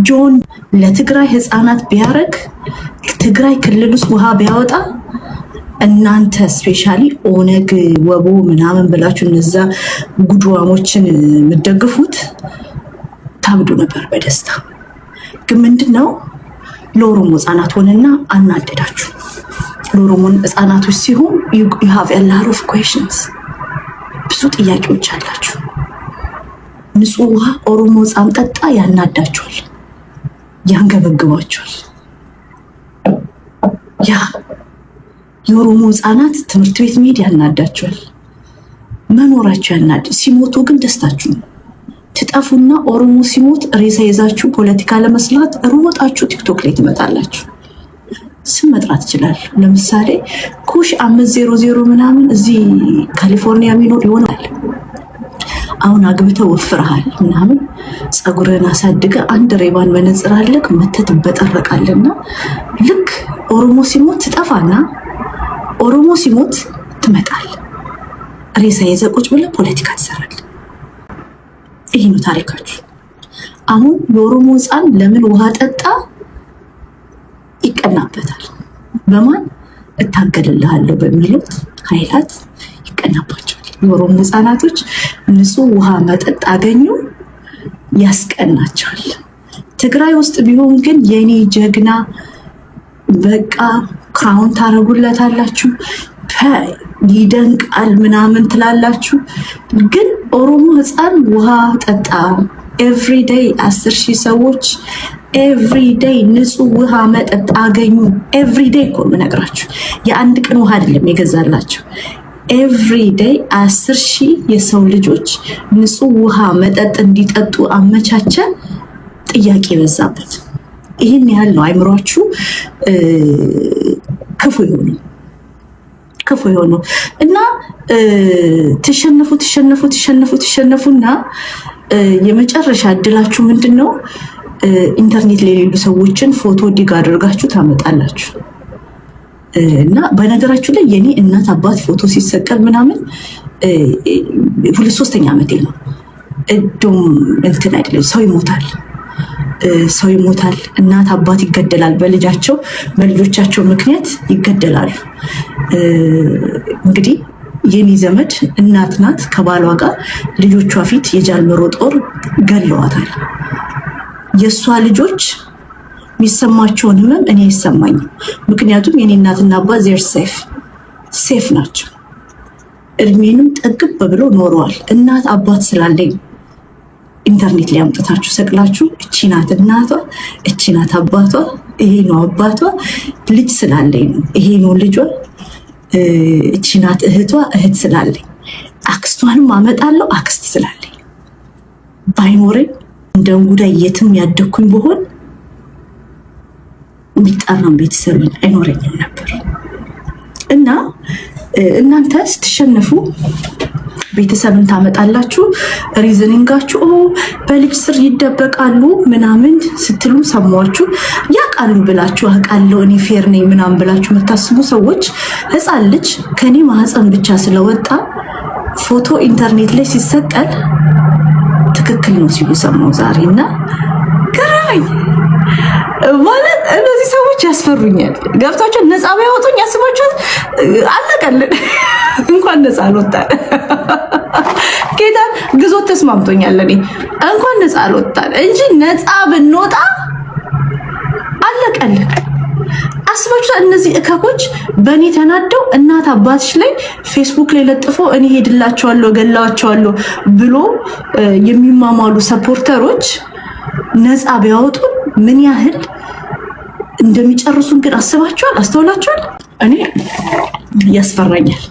ጆን ለትግራይ ህፃናት ቢያረግ ትግራይ ክልል ውስጥ ውሃ ቢያወጣ እናንተ ስፔሻሊ ኦነግ ወቦ ምናምን ብላችሁ እነዛ ጉድዋሞችን የምትደግፉት ታብዱ ነበር በደስታ። ግን ምንድነው ለኦሮሞ ህፃናት ሆነና አናደዳችሁ። ለኦሮሞ ህፃናቶች ሲሆን you have a lot of questions፣ ብዙ ጥያቄዎች አላችሁ። ንጹህ ውሃ ኦሮሞ ህፃን ጠጣ ያናዳችኋል፣ ያንገበግባችኋል። ያ የኦሮሞ ህፃናት ትምህርት ቤት መሄድ ያናዳችኋል፣ መኖራችሁ ያናድ። ሲሞቱ ግን ደስታችሁ ነው። ትጠፉና ኦሮሞ ሲሞት ሬሳ ይዛችሁ ፖለቲካ ለመስራት ሩጣችሁ ቲክቶክ ላይ ትመጣላችሁ። ስም መጥራት ይችላል። ለምሳሌ ኩሽ 500 ምናምን እዚህ ካሊፎርኒያ የሚኖር ይሆናል። አሁን አግብተው ወፍረሃል ምናምን ጸጉርን አሳድገ አንድ ሬባን መነጽር አለክ መተት በጠረቃለና ልክ ኦሮሞ ሲሞት ትጠፋና ኦሮሞ ሲሞት ትመጣል። ሬሳ ይዘቁጭ ብለ ፖለቲካ ትሰራል። ይሄ ነው ታሪካችሁ። አሁን የኦሮሞ ህፃን ለምን ውሃ ጠጣ ይቀናበታል። በማን እታገልልሃለሁ በሚሉት ኃይላት ይቀናባቸዋል። የኦሮሞ ህፃናቶች ንጹህ ውሃ መጠጥ አገኙ ያስቀናቸዋል። ትግራይ ውስጥ ቢሆን ግን የኔ ጀግና በቃ ክራውን ታረጉለታላችሁ፣ ይደንቃል ምናምን ትላላችሁ። ግን ኦሮሞ ህፃን ውሃ ጠጣ ኤቭሪዴይ 10,000 ሰዎች ኤቭሪዴይ ንጹህ ውሃ መጠጥ አገኙ። ኤቭሪዴይ እኮ ምነግራችሁ የአንድ ቀን ውሃ አይደለም የገዛላችሁ። ኤቭሪዴይ 10,000 የሰው ልጆች ንጹህ ውሃ መጠጥ እንዲጠጡ አመቻቸ። ጥያቄ በዛበት። ይህን ያህል ነው አይምሯችሁ ክፉ የሆነው እና ትሸነፉና የመጨረሻ እድላችሁ ምንድነው? ኢንተርኔት ላይ የሌሉ ሰዎችን ፎቶ ዲግ አድርጋችሁ ታመጣላችሁ። እና በነገራችሁ ላይ የኔ እናት አባት ፎቶ ሲሰቀል ምናምን 2-3ኛ ዓመቴ ነው። እዶም እንትን አይደለም፣ ሰው ይሞታል፣ እናት አባት ይገደላል፣ በልጆቻቸው ምክንያት ይገደላሉ። እንግዲህ የኔ ዘመድ እናት ናት፣ ከባሏ ጋር ልጆቿ ፊት የጃልመሮ ጦር ገለዋታል። የሷ ልጆች የሚሰማቸውን ህመም እኔ አይሰማኝም። ምክንያቱም የኔ እናትና አባት ዜር ሴፍ ናቸው። እድሜንም ጠግብ ብለው ኖረዋል። እናት አባት ስላለኝ ኢንተርኔት ላይ አምጥታችሁ ሰቅላችሁ እቺ ናት እናቷ፣ እቺ ናት አባቷ፣ ይሄ ነው አባቷ፣ ልጅ ስላለኝ ነው፣ ይሄ ነው ልጇ፣ እቺ ናት እህቷ፣ እህት ስላለኝ፣ አክስቷንም አመጣለሁ አክስት ስላለኝ። ባይኖረኝ እንደ እንጉዳይ የትም ያደኩኝ ብሆን የሚጠራም ቤተሰብን አይኖረኝም ነበር። እና እናንተ ስትሸነፉ ቤተሰብን ታመጣላችሁ። ሪዝኒንጋችሁ በልጅ ስር ይደበቃሉ ምናምን ስትሉ ሰማችሁ። ያውቃሉ ብላችሁ አውቃለሁ እኔ ፌር ነኝ ምናምን ብላችሁ የምታስቡ ሰዎች ህፃን ልጅ ከኔ ማህፀን ብቻ ስለወጣ ፎቶ ኢንተርኔት ላይ ሲሰቀል ትክክል ነው ሲሉ ሰማው ዛሬና ገራኝ ማለት እነዚህ ሰዎች ያስፈሩኛል። ገብታችሁ ነፃ ባይወጡኝ ያስባችኋል። አለቀልን እንኳን ነፃ አልወጣን። ጌታ ግዞት ተስማምቶኛል። እኔ እንኳን ነፃ አልወጣን እንጂ ነፃ ብንወጣ አለቀልን። አስባችኋል። እነዚህ እከኮች በእኔ ተናደው እናት አባትሽ ላይ ፌስቡክ ላይ ለጥፎ እኔ ሄድላቸዋለሁ ገላቸዋለሁ ብሎ የሚማማሉ ሰፖርተሮች ነፃ ቢያወጡን ምን ያህል እንደሚጨርሱን ግን አስባችኋል? አስተውላችኋል? እኔ ያስፈራኛል።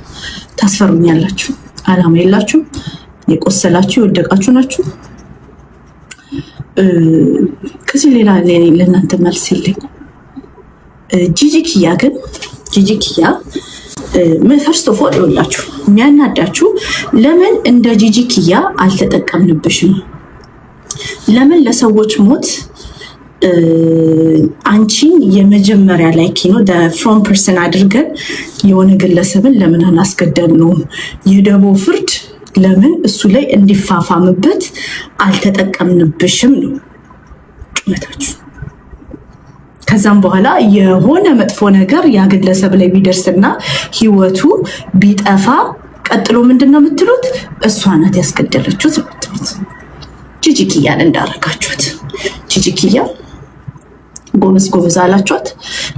ታስፈሩኛላችሁ። አላማ የላችሁ፣ የቆሰላችሁ የወደቃችሁ ናችሁ። ከዚህ ሌላ ለእናንተ መልስ የለኝ። ጂጂኪያ ፈርስት ኦፍ ኦል ይኸውላችሁ የሚያናዳችሁ ለምን እንደ ጂጂኪያ አልተጠቀምንብሽም? ለምን ለሰዎች ሞት አንቺን የመጀመሪያ ላይ ፍሮም ፐርሰን አድርገን የሆነ ግለሰብን ለምን አላስገደል ነው? የደቦ ፍርድ ለምን እሱ ላይ እንዲፋፋምበት አልተጠቀምንብሽም ነው። መታችሁ። ከዛም በኋላ የሆነ መጥፎ ነገር ያ ግለሰብ ላይ ቢደርስና ህይወቱ ቢጠፋ ቀጥሎ ምንድነው የምትሉት? እሷ ናት ያስገደለችው ትሉት። ጂጂኪያን እንዳረጋችሁት ጂጂኪያ ጎበዝ ጎበዝ አላችኋት።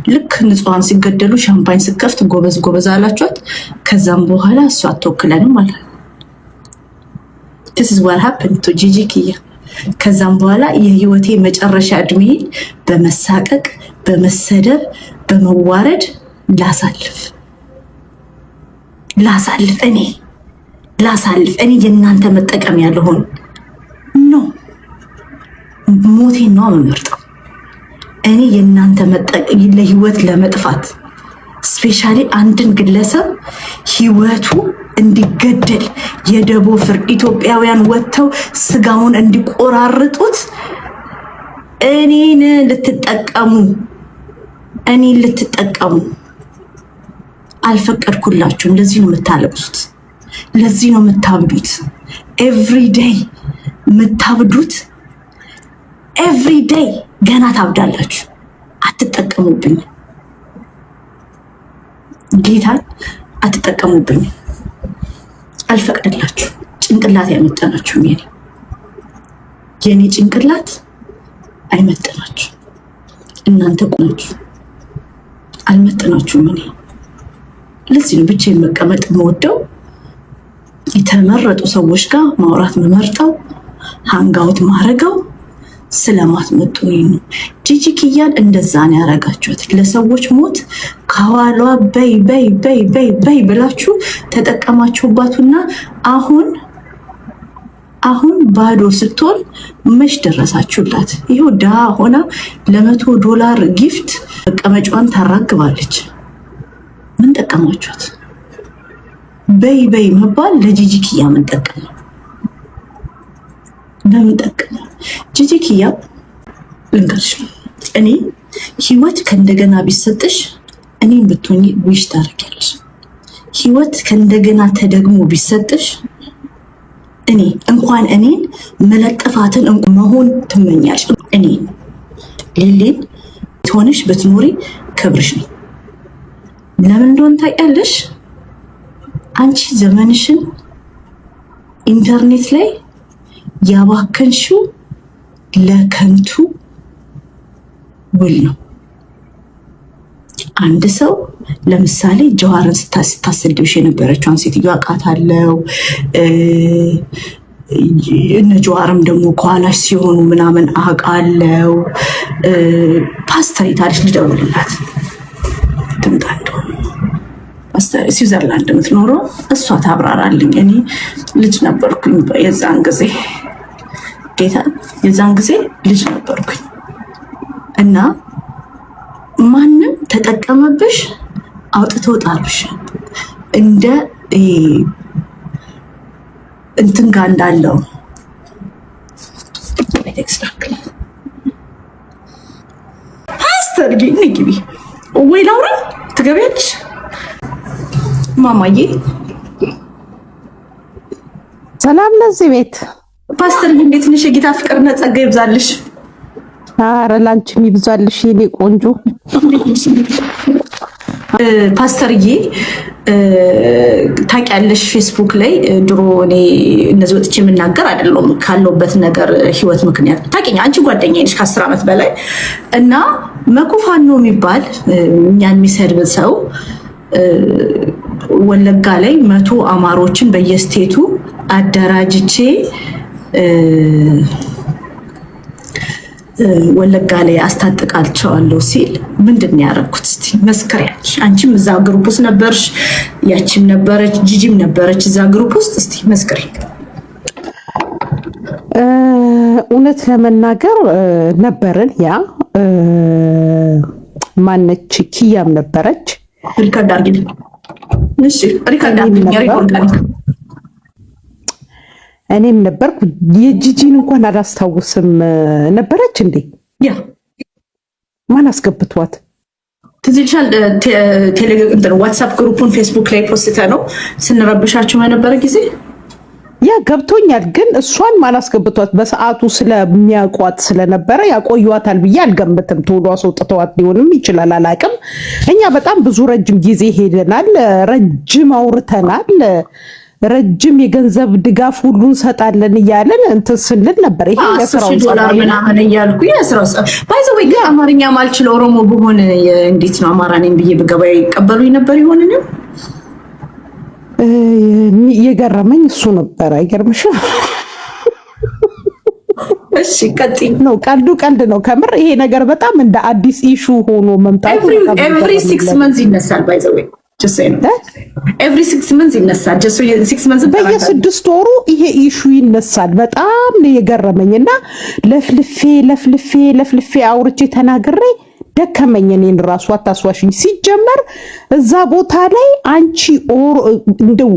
ልክ ንጹሃን ሲገደሉ ሻምፓኝ ስከፍት ጎበዝ ጎበዝ አላችኋት። ከዛም በኋላ እሷ አትወክለንም አለ። this is what happened to ጂጂኪያ። ከዛም በኋላ የህይወቴ መጨረሻ እድሜ በመሳቀቅ በመሰደብ በመዋረድ ላሳልፍ እኔ የእናንተ መጠቀሚያ ልሆን ነው። ሞቴን ነው የምመርጠው። እኔ የእናንተ ለህይወት ለመጥፋት ስፔሻሊ አንድን ግለሰብ ህይወቱ እንዲገደል የደቦ ፍርድ ኢትዮጵያውያን ወጥተው ስጋውን እንዲቆራርጡት እኔን ልትጠቀሙ አልፈቀድኩላችሁም። ለዚህ ነው የምታለቅሱት፣ ለዚህ ነው የምታብዱት። ኤቭሪዴይ የምታብዱት ኤቭሪዴይ ገና ታብዳላችሁ። አትጠቀሙብኝ፣ ጌታን አትጠቀሙብኝ። አልፈቅድላችሁ። ጭንቅላት ያመጠናችሁ የኔ ጭንቅላት አይመጥናችሁ። እናንተ ቁናችሁ አልመጥናችሁም። ለዚህ ነው ብቻዬን መቀመጥ የምወደው። የተመረጡ ሰዎች ጋር ማውራት መመርጠው ሃንጋውት ማረገው ስለማትመጡ ነው። ጂጂኪያን እንደዛ ነው ያረጋችሁት። ለሰዎች ሞት ከኋሏ በይ ብላችሁ ተጠቀማችሁባትና አሁን ባዶ ስትሆን መች ደረሳችሁላት? ይሄው ድሃ ሆና $100 ጊፍት መቀመጫዋን ታራግባለች። ምን ጠቀማችኋት? በይ መባል ለጂጂኪያ ምን ጠቀመ? ለምን ጠቀመ? ጂጂኪያ ልንገርሽ፣ እኔ ህይወት ከእንደገና ቢሰጥሽ እኔን ብትሆኚ ዊሽ ታደርጊያለሽ። ህይወት ከእንደገና ተደግሞ ቢሰጥሽ እኔን መለጠፋትን መሆን ትመኛለሽ። ሊሊን ትሆንሽ ብትኖሪ ክብርሽ ነው። ለምን እንደሆነ ታውቂያለሽ? አንቺ ዘመንሽን ኢንተርኔት ላይ ያባከንሽው ለከንቱ ውል ነው። አንድ ሰው ለምሳሌ ጀዋርን ስታሰድብሽ የነበረችውን ሴትዮ አውቃታለሁ። እነ ጀዋርም ደግሞ ከኋላሽ ሲሆኑ ምናምን አውቃለሁ። ፓስተር የታለች? ልደውልላት ትምጣ። እንደሆነ ስዊዘርላንድ የምትኖረው እሷ ታብራራልኝ። እኔ ልጅ ነበርኩኝ የዛን ጊዜ ልጅ ነበርኩኝ እና ማንም ተጠቀመብሽ፣ አውጥተው ጣሉሽ። እንደ እንትን ጋር እንዳለው ፓስተር ግቢ ወይ ላውራ ትገቢያለሽ? ማማዬ ሰላም ለዚህ ቤት ፓስተር እንዴት ነሽ? የጌታ ፍቅርና ጸጋ ይብዛልሽ። ኧረ ላንቺም ይብዛልሽ የኔ ቆንጆ። ፓስተርዬ ታውቂያለሽ፣ ፌስቡክ ላይ ድሮ እኔ እነዚህ ወጥቼ የምናገር አይደለም ካለውበት ነገር ህይወት ምክንያት ታውቂኝ፣ አንቺ ጓደኛዬ ነሽ ከ10 ዓመት በላይ እና መኩፋኖ የሚባል እኛን የሚሰድብ ሰው ወለጋ ላይ 100 አማሮችን በየስቴቱ አደራጅቼ ወለጋ ላይ አስታጥቃቸዋለሁ ሲል ምንድን ነው ያደረኩት? እስቲ መስክሪያለሽ። አንቺም እዛ ግሩፕ ውስጥ ነበርሽ፣ ያቺም ነበረች፣ ጂጂም ነበረች እዛ ግሩፕ ውስጥ። እስቲ መስክሪ። እውነት ለመናገር ነበርን። ያ ማነች ኪያም ነበረች። ሪካርድ አድርጊ። እሺ ሪካርድ አድርጊ። እኔም ነበርኩ። የጂጂን እንኳን አላስታውስም። ነበረች እንዴ? ያ ማን አስገብቷት? ትዝ ይልሻል? ዋትሳፕ ግሩፑን ፌስቡክ ላይ ፖስተ ነው ስንረብሻቸው የነበረ ጊዜ ያ ገብቶኛል። ግን እሷን ማላስገብቷት በሰዓቱ ስለሚያውቋት ስለነበረ ያቆዩዋታል ብዬ አልገምትም። ቶሎ አስወጥተዋት ሊሆንም ይችላል፣ አላቅም። እኛ በጣም ብዙ ረጅም ጊዜ ሄደናል፣ ረጅም አውርተናል፣ ረጅም የገንዘብ ድጋፍ ሁሉ እንሰጣለን እያለን እንትን ስንል ነበር። ይሄ $10,000 ምናምን እያልኩ ባይዘው ወይ አማርኛ ማልችል ኦሮሞ በሆነ እንዴት ነው አማራ ነኝ ብዬ ብገባ ይቀበሉኝ ነበር ይሆን? የገረመኝ እሱ ነበር። አይገርምሽም? እሺ ቀጥይ። ነው ቀልድ ነው ከምር። ይሄ ነገር በጣም እንደ አዲስ ኢሹ ሆኖ መምጣቱ every 6 months ይነሳል። ባይዘው just say no every 6 months ይነሳል። just 6 months በየ6 ወሩ ይሄ ኢሹ ይነሳል። በጣም ነው የገረመኝና ለፍልፌ አውርቼ ተናግሬ ደከመኝ። እኔን ራሱ አታስዋሽኝ። ሲጀመር እዛ ቦታ ላይ አንቺ እንደው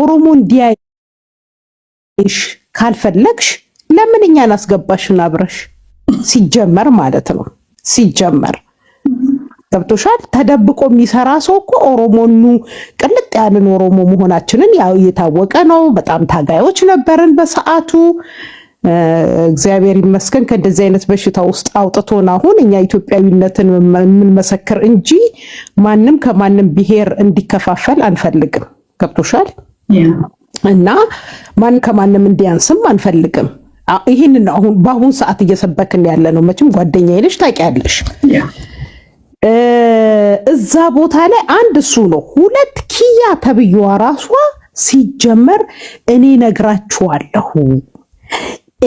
ኦሮሞ እንዲያይሽ ካልፈለግሽ ለምን እኛን አስገባሽን አብረሽ? ሲጀመር ማለት ነው። ሲጀመር ገብቶሻል? ተደብቆ የሚሰራ ሰው እኮ ኦሮሞኑ ቅልጥ ያለን ኦሮሞ መሆናችንን ያው እየታወቀ ነው። በጣም ታጋዮች ነበርን በሰዓቱ። እግዚአብሔር ይመስገን ከእንደዚህ አይነት በሽታ ውስጥ አውጥቶን አሁን እኛ ኢትዮጵያዊነትን የምንመሰክር እንጂ ማንም ከማንም ብሔር እንዲከፋፈል አንፈልግም። ገብቶሻል? እና ማን ከማንም እንዲያንስም አንፈልግም። ይህንን አሁን በአሁን ሰዓት እየሰበክን ያለ ነው። መቼም ጓደኛዬ ነሽ ታውቂያለሽ። እዛ ቦታ ላይ አንድ እሱ ነው። ሁለት ኪያ ተብዬዋ ራሷ ሲጀመር እኔ ነግራችኋለሁ፣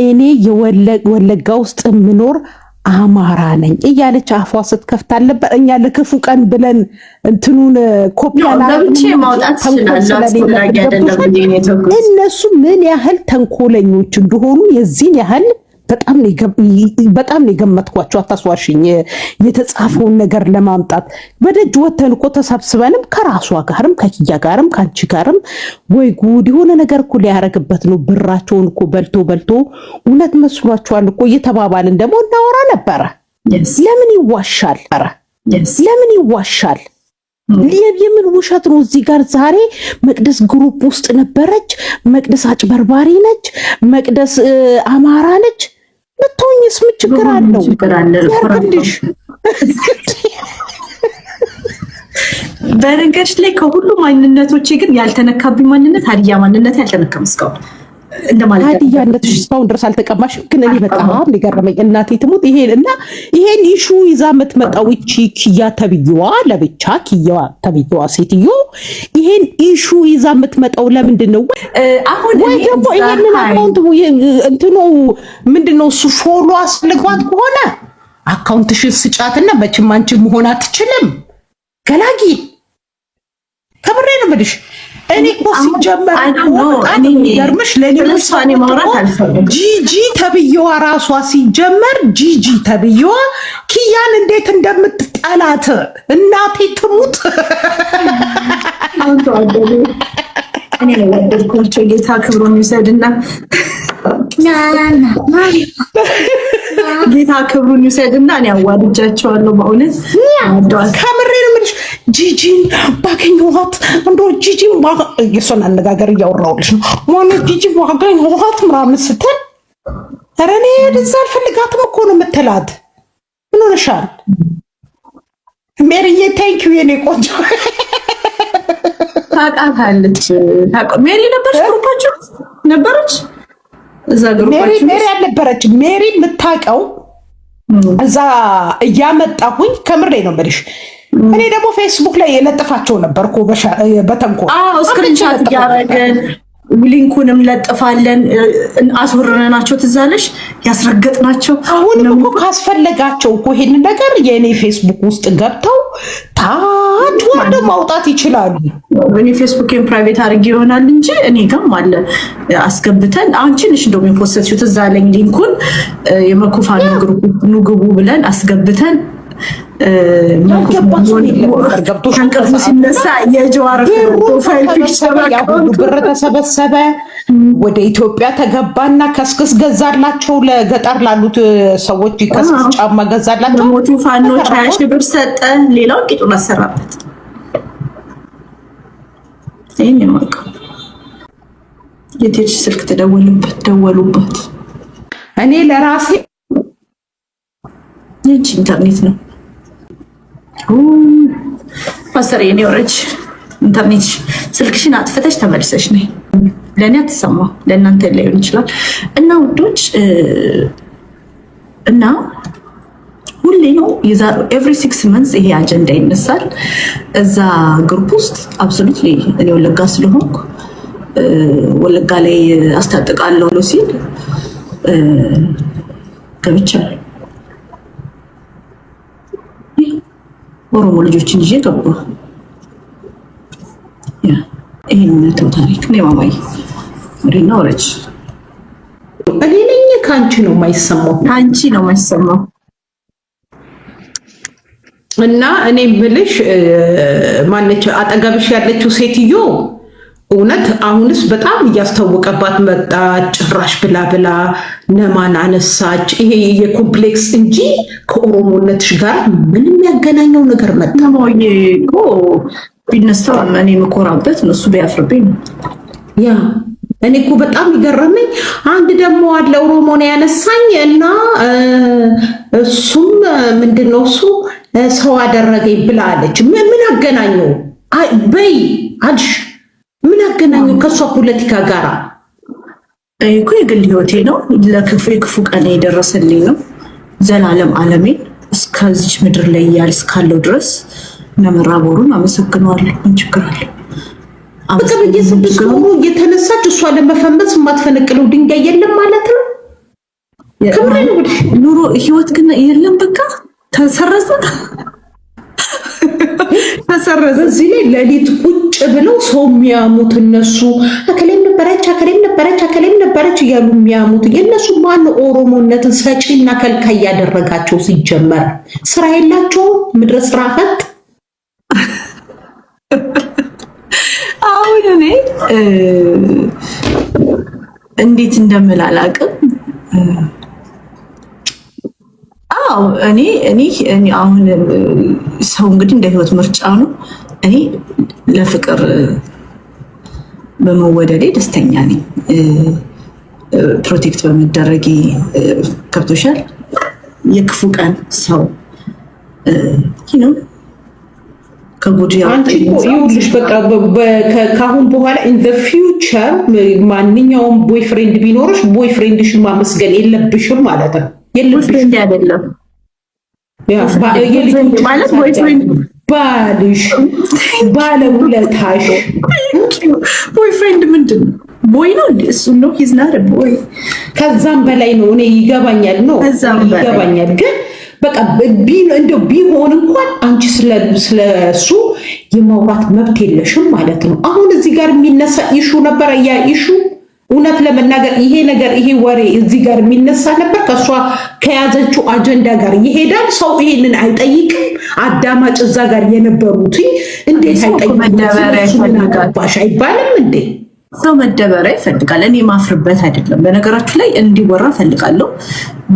እኔ የወለጋ ውስጥ የምኖር አማራ ነኝ እያለች አፏ ስትከፍት አልነበር? እኛ ለክፉ ቀን ብለን እንትኑን ኮፒያላ እነሱ ምን ያህል ተንኮለኞች እንደሆኑ የዚህን ያህል በጣም ነው የገመትኳቸው። አታስዋሽኝ። የተጻፈውን ነገር ለማምጣት በደጅ ወተን እኮ ተሰብስበንም ከራሷ ጋርም ከኪያ ጋርም ከአንቺ ጋርም ወይ ጉድ የሆነ ነገር እኮ ሊያረግበት ነው። ብራቸውን እኮ በልቶ እውነት መስሏቸዋል እኮ እየተባባልን ደግሞ እናወራ ነበረ። ለምን ይዋሻል? ለምን ይዋሻል? የምን ውሸት ነው? እዚህ ጋር ዛሬ መቅደስ ግሩፕ ውስጥ ነበረች። መቅደስ አጭበርባሪ ነች። መቅደስ አማራ ነች። ብትሆኝስ ምን ችግር አለው? ያርግልሽ። በነገርሽ ላይ ከሁሉ ማንነቶቼ ግን ያልተነካብኝ ማንነት ሀዲያ ማንነት ያልተነካም እስካሁን እንደማለት ሀዲያነትሽ እስካሁን ድረስ አልተቀማሽ። ግን እኔ በጣም ሊገርመኝ እናቴ ትሙት ይሄን ኢሹ ይዛ የምትመጣው እቺ ኪያ ተብዬዋ ለብቻ ኪያ ተብዬዋ ሴትዮ ይሄን ኢሹ ይዛ የምትመጣው ለምንድን ነው? አሁን ወይ ደግሞ ይሄንን አካውንት እንትኑ ምንድነው እሱ ፎሎ አስልጓት ከሆነ አካውንትሽን ስጫትና መቼም አንቺ መሆን አትችልም። ገላጊ ከምሬ ነው የምልሽ። እኔ እኮ ሲጀመር ገርምሽ ለኔ ማውራት አልፈልግም። ጂጂ ተብዬዋ ራሷ ሲጀመር ጂጂ ተብዬዋ ኪያን እንዴት እንደምትጠላት እናቴ ትሙት። እኔ ነው ወደድኳቸው። ጌታ ክብሩን ይውሰድና ጌታ ክብሩን ይውሰድና እኔ አዋድጃቸዋለሁ። በእውነት ከምሬ ነው የምልሽ። ጂጂን ባገኘኋት እንደው ጂጂን የእሷን አነጋገር እያወራሁልሽ ነው። ማለት ጂጂ ባገኘኋት ምናምን ስትል ኧረ እኔ ወደዛ አልፈልጋትም እኮ ነው የምትላት። ምን ሆነሻል ሜሪዬ? ቴንኪው የኔ ቆንጆ። ታውቃታለች። ሜሪ ነበረች፣ ግሩፓችሁ ነበረች። እዛ ግሩፓችሁ ሜሪ አልነበረችም። ሜሪ የምታውቀው እዛ እያመጣሁኝ ከምሬ ነው የምልሽ። እኔ ደግሞ ፌስቡክ ላይ የለጥፋቸው ነበር እኮ በተንኮል ስክሪንሻት እያደረገን ሊንኩንም ለጥፋለን። አስወረናቸው ትዛለሽ ያስረገጥናቸው። አሁንም እኮ ካስፈለጋቸው እኮ ይሄን ነገር የእኔ ፌስቡክ ውስጥ ገብተው ታች ወደ ማውጣት ይችላሉ። እኔ ፌስቡክን ፕራይቬት አድርጌ ይሆናል እንጂ እኔ ጋርም አለ አስገብተን። አንቺ ነሽ እንደውም የፖስተችው ትዝ አለኝ። ሊንኩን የመኩፋን ግሩፕ ኑ ግቡ ብለን አስገብተን ከእንቅልፉ ሲነሳ የጀዋር ብር ተሰበሰበ፣ ወደ ኢትዮጵያ ተገባና ከስክስ ገዛላቸው። ለገጠር ላሉት ሰዎች ከስክስ ጫማ ገዛላቸው። ሞቱ ፋኖች 20 ሺህ ብር ሰጠ። ሌላውን ቂጡን አሰራበት። ይህን የማውቀው የቴች ስልክ ደወሉበት። እኔ ለራሴ የእጅ ኢንተርኔት ነው ፓስተር የኔ ወረጅ ኢንተርኔት ስልክሽን አጥፍተሽ ተመልሰሽ ነይ። ለእኔ አትሰማው ለእናንተ ላይሆን ይችላል። እና ውዶች እና ሁሌ ነው ኤቭሪ 6 months ይሄ አጀንዳ ይነሳል እዛ ግሩፕ ውስጥ። አብሶሉትሊ እኔ ወለጋ ስለሆንኩ ወለጋ ላይ አስታጥቃለሁ ብሎ ሲል ገብቻለሁ። ኦሮሞ ልጆችን ይዤ ገባ። ይሄን ነው ታሪክ ነው ማማይ ወሬና ወረች። እኔ ነኝ ካንቺ ነው የማይሰማው፣ አንቺ ነው የማይሰማው። እና እኔ ብልሽ ማነች አጠገብሽ ያለችው ሴትዮ እውነት አሁንስ በጣም እያስታወቀባት መጣ። ጭራሽ ብላ ነማን አነሳች። ይሄ የኮምፕሌክስ እንጂ ከኦሮሞነትሽ ጋር ምንም ያገናኘው ነገር መጣ ነው እኮ ቢነሳ እኔ የምኮራበት ነው፣ እሱ ቢያፍርብኝ ነው። ያ እኔ እኮ በጣም ይገረመኝ። አንድ ደግሞ አለ ኦሮሞ ነው ያነሳኝ እና እሱም ምንድነው እሱ ሰው አደረገኝ ብላ አለች። ምን አገናኘው በይ አልሽ? ምን አገናኘው ከሷ ፖለቲካ ጋር? እኮ የግል ህይወቴ ነው። የክፉ ቀን የደረሰልኝ ነው። ዘላለም ዓለሜን እስከዚች ምድር ላይ እስካለው ድረስ ነመራቦሩን አመሰግነዋለሁ። ምን ችግር አለ? በቃ በየስድስት ወሩ እየተነሳች እሷ ለመፈመስ የማትፈነቅለው ድንጋይ የለም ማለት ነው። ኑሮ ህይወት ግን የለም። በቃ ተሰረዘ። እዚህ ላይ ሌሊት ቁጭ ብለው ሰው የሚያሙት እነሱ አከሌም ነበረች እያሉ የሚያሙት የእነሱ ማን ኦሮሞነትን ሰጪና ከልካይ ያደረጋቸው? ሲጀመር ስራ የላቸውም። ምድረ ስራ ፈት። አሁን እኔ እንዴት እንደምላላቅም እኔ አሁን ሰው እንግዲህ እንደ ህይወት ምርጫ ነው። እኔ ለፍቅር በመወደዴ ደስተኛ ነኝ። ፕሮቴክት በመደረጌ ከብቶሻል። የክፉ ቀን ሰው ነው ከጉድ ይኸውልሽ፣ በቃ ከአሁን በኋላ ኢን ዘ ፊውቸር ማንኛውም ቦይፍሬንድ ቢኖርሽ ቦይፍሬንድሽን ማመስገን የለብሽም ማለት ነው። የለብሽም አይደለም ማለት ባልሽ ባለውለታሽ። ቦይፍሬንድ ምንድን ነው? ቦይ ነው እንዴ? እሱ ነው ሂዝናር ቦይ። ከዛም በላይ ነው። እኔ ይገባኛል ነው ይገባኛል። ግን በቃ እንደው ቢሆን እንኳን አንቺ ስለሱ የማውራት መብት የለሽም ማለት ነው። አሁን እዚህ ጋር የሚነሳ ኢሹ ነበር። ያ ኢሹ እውነት ለመናገር ይሄ ወሬ እዚህ ጋር የሚነሳ ነበር። ከሷ ከያዘችው አጀንዳ ጋር ይሄዳል። ሰው ይሄንን አይጠይቅም። አዳማጭ እዛ ጋር የነበሩት እንዴት አይጠይቅም? ባሽ አይባልም እንዴ? ሰው መደበሪያ ይፈልጋል። እኔ ማፍርበት አይደለም። በነገራችሁ ላይ እንዲወራ ፈልጋለሁ።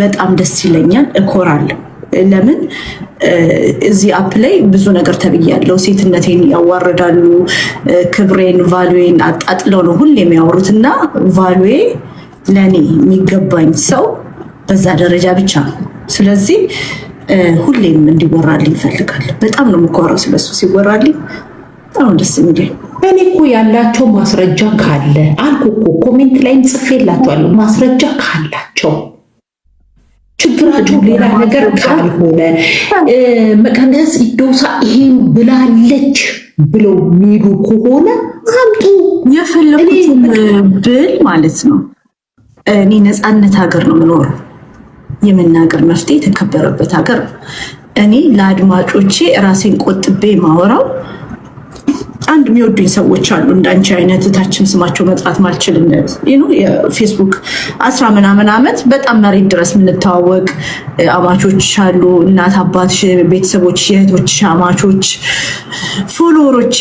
በጣም ደስ ይለኛል፣ እኮራለሁ። ለምን እዚህ አፕ ላይ ብዙ ነገር ተብያለሁ። ሴትነቴን ያዋርዳሉ፣ ክብሬን ቫሉዌን አጣጥለው ነው ሁሌ የሚያወሩት እና ቫሉዌ ለእኔ የሚገባኝ ሰው በዛ ደረጃ ብቻ ነው። ስለዚህ ሁሌም እንዲወራልኝ ይፈልጋል። በጣም ነው የምኮራው ስለሱ ሲወራልኝ፣ በጣም ደስ የሚለኝ። እኔ እኮ ያላቸው ማስረጃ ካለ አልኩ እኮ ኮሜንት ላይም ጽፌላቸዋለሁ። ማስረጃ ካላቸው ችግራቸው ሌላ ነገር ካልሆነ መቀነስ ኢዶሳ ይሄን ብላለች ብለው የሚሉ ከሆነ አምጡ። የፈለኩትን ብል ማለት ነው። እኔ ነፃነት ሀገር ነው የምኖረው። የመናገር መፍትሄ የተከበረበት ሀገር ነው። እኔ ለአድማጮቼ ራሴን ቆጥቤ ማወራው አንድ የሚወዱኝ ሰዎች አሉ እንዳንቺ አይነት እታችን ስማቸው መጥራት ማልችልም የፌስቡክ 10 ምናምን ዓመት በጣም መሬት ድረስ የምንተዋወቅ አማቾች አሉ። እናት አባት፣ ቤተሰቦች፣ የእህቶች አማቾች፣ ፎሎወሮቼ፣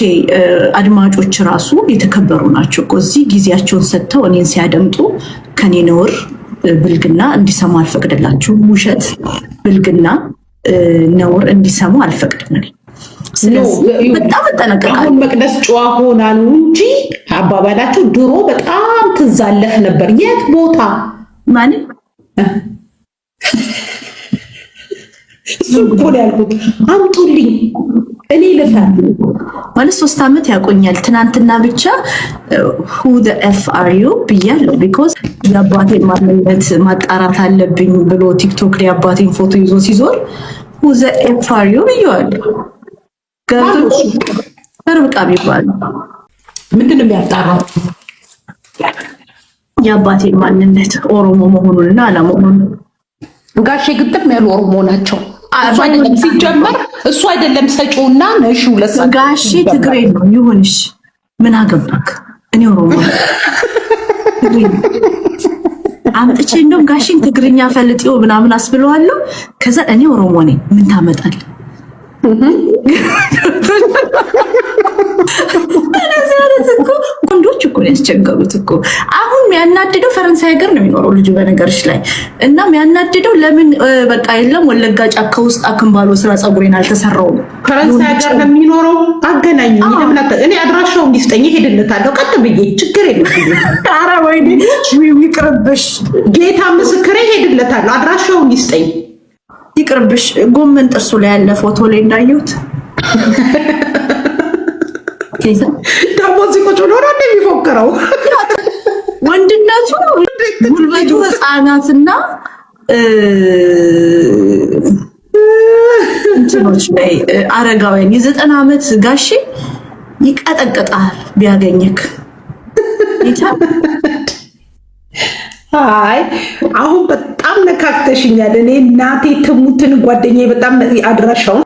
አድማጮች ራሱ የተከበሩ ናቸው እኮ። እዚህ ጊዜያቸውን ሰጥተው እኔን ሲያደምጡ ከኔ ነውር ብልግና እንዲሰሙ አልፈቅድላቸውም። ውሸት፣ ብልግና፣ ነውር እንዲሰሙ አልፈቅድም። በጣም እጠነቀቃለሁ። አሁን መቅደስ ጨዋ ሆና ነው እንጂ አባባላቸው ድሮ በጣም ትዛለፍ ነበር። የት ቦታ ማለት እሱ እኮ ነው ያልኩት። አምጡልኝ እኔ ልፈር ማለት 3 ዓመት ያቆኛል። ትናንትና ብቻ who the f are you ብያለሁ። ቢኮዝ የአባቴን ማንነት ማጣራት አለብኝ ብሎ ቲክቶክ ላይ አባቴን ፎቶ ይዞ ሲዞር who the f are you ብያለሁ። ርብቃ ቢባል ምንድን ነው የሚያጣራው? የአባቴን ማንነት ኦሮሞ መሆኑንና አለመሆኑን። ጋሼ ግጥም ያሉ ኦሮሞ ናቸው። ሲጀመር እሱ አይደለም ሰጪውና ነሺው ለሳቸው። ጋሼ ትግሬ ነው ይሁንሽ፣ ምን አገባክ? እኔ ኦሮሞ አምጥቼ እንደውም ጋሼን ትግርኛ ፈልጥዮ ምናምን አስብለዋለሁ። ከዛ እኔ ኦሮሞ ነኝ ምን ታመጣለህ? ወንዶች እኮ ያስቸገሩት እኮ። አሁን የሚያናድደው ፈረንሳይ ሀገር ነው የሚኖረው ልጁ በነገርሽ ላይ እና የሚያናድደው ለምን በቃ የለም ወለጋ ጫካ ውስጥ አክምባሎ ስራ ፀጉሬን አልተሰራውም። ፈረንሳይ ሀገር ነው የሚኖረው። አገናኝ እኔ አድራሻው እንዲስጠኝ ሄድለታለሁ ቀጥ ብዬ ችግር የለም። ኧረ ወይኔ ይቅርብሽ፣ ጌታ ምስክሬ ሄድለታለሁ አድራሻው እንዲስጠኝ። ይቅርብሽ። ጎመን ጥርሱ ላይ ያለ ፎቶ ላይ እንዳየሁት ደግሞ እዚህ ቁጭ ብሎ ነው እንደሚፎክረው። ወንድነቱ ጉልበቱ ህፃናትና እንትኖች ላይ አረጋውያን የ90 ዓመት ጋሼ ይቀጠቅጣል ቢያገኝክ። አይ አሁን በጣም ነካክተሽኛል። እኔ እናቴ ትሙትን ጓደኛዬ በጣም አድራሻውን